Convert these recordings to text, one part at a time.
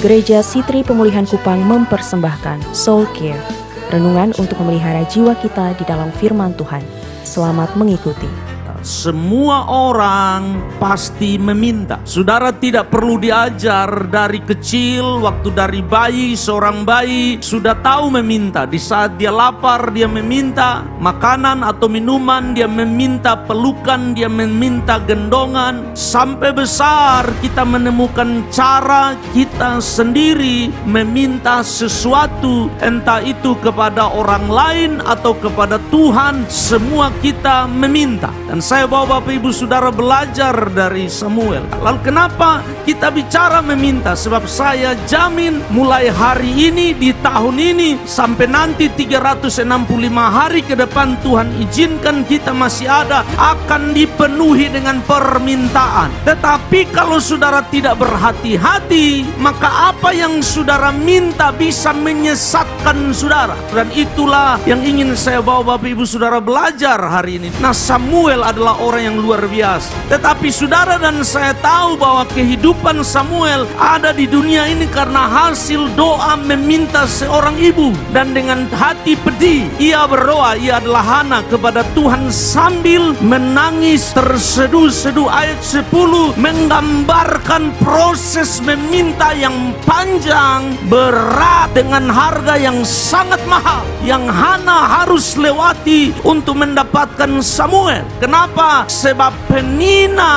Gereja Sitri Pemulihan Kupang mempersembahkan Soul Care, renungan untuk memelihara jiwa kita di dalam firman Tuhan. Selamat mengikuti. Semua orang pasti meminta. Saudara tidak perlu diajar dari kecil, waktu dari bayi, seorang bayi sudah tahu meminta. Di saat dia lapar, dia meminta makanan atau minuman, dia meminta pelukan, dia meminta gendongan. Sampai besar kita menemukan cara kita sendiri meminta sesuatu, entah itu kepada orang lain atau kepada Tuhan. Semua kita meminta. Dan saya bawa Bapak Ibu Saudara belajar dari Samuel. Lalu kenapa kita bicara meminta? Sebab saya jamin mulai hari ini, di tahun ini, sampai nanti 365 hari ke depan, Tuhan izinkan kita masih ada, akan dipenuhi dengan permintaan. Tetapi kalau saudara tidak berhati-hati, maka apa yang saudara minta bisa menyesatkan saudara. Dan itulah yang ingin saya bawa Bapak Ibu Saudara belajar hari ini. Nah, Samuel adalah orang yang luar biasa. Tetapi saudara dan saya tahu bahwa kehidupan Samuel ada di dunia ini karena hasil doa meminta seorang ibu. Dan dengan hati pedih ia berdoa, ia adalah Hana, kepada Tuhan sambil menangis terseduh-seduh. Ayat 10 menggambarkan proses meminta yang panjang, berat, dengan harga yang sangat mahal yang Hana harus lewati untuk mendapatkan Samuel. Kenapa? Sebab penina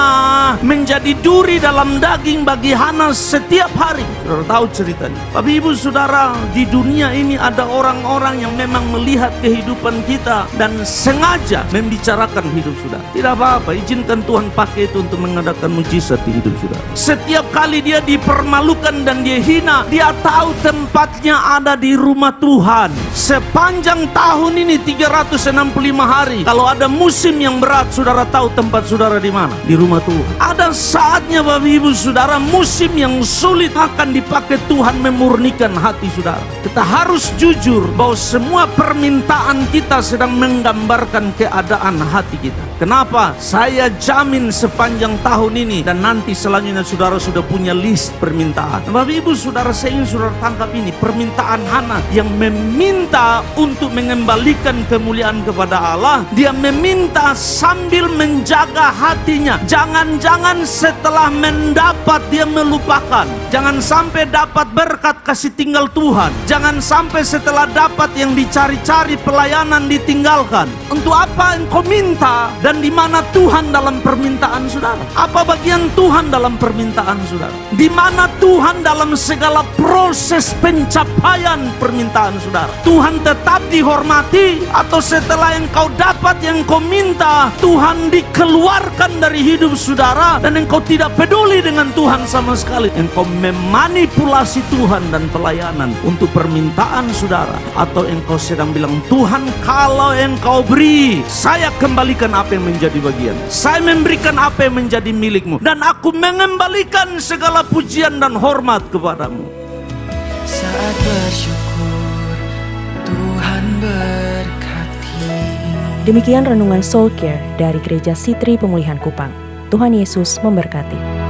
menjadi duri dalam daging bagi Hana setiap hari. Saudara tahu ceritanya. Bapak Ibu Saudara, di dunia ini ada orang-orang yang memang melihat kehidupan kita dan sengaja membicarakan hidup saudara. Tidak apa-apa, izinkan Tuhan pakai itu untuk mengadakan mujizat di hidup saudara. Setiap kali dia dipermalukan dan dia hina, dia tahu tempatnya ada di rumah Tuhan. Sepanjang tahun ini 365 hari, kalau ada musim yang berat, saudara tahu tempat saudara di mana? Di rumah Tuhan. Ada saatnya Bapak Ibu Saudara, musim yang sulit akan dipakai Tuhan memurnikan hati saudara. Kita harus jujur bahwa semua permintaan kita sedang menggambarkan keadaan hati kita. Kenapa? Saya jamin sepanjang tahun ini dan nanti selanjutnya saudara sudah punya list permintaan. Bapak Ibu Saudara, saya ingin saudara tangkap ini, permintaan Hana yang meminta untuk mengembalikan kemuliaan kepada Allah. Dia meminta sambil menjaga hatinya. Jangan-jangan setelah mendapat dia melupakan. Jangan sampai dapat berkat kasih tinggal Tuhan. Jangan sampai setelah dapat yang dicari-cari pelayanan ditinggalkan. Untuk apa engkau minta? Dan di mana Tuhan dalam permintaan saudara? Apa bagian Tuhan dalam permintaan saudara? Di mana Tuhan dalam segala proses pencapaian permintaan saudara? Tuhan tetap dihormati atau setelah engkau dapat yang kau minta, Tuhan dikeluarkan dari hidup saudara dan engkau tidak peduli dengan Tuhan sama sekali? Engkau memanipulasi Tuhan dan pelayanan untuk permintaan saudara, atau engkau sedang bilang, Tuhan kalau engkau beri, saya kembalikan apa yang menjadi bagian. Saya memberikan apa yang menjadi milikmu, dan aku mengembalikan segala pujian dan hormat kepadamu. Saat bersyukur, Tuhan berkati. Demikian renungan Soul Care dari Gereja Sitri Pemulihan Kupang. Tuhan Yesus memberkati.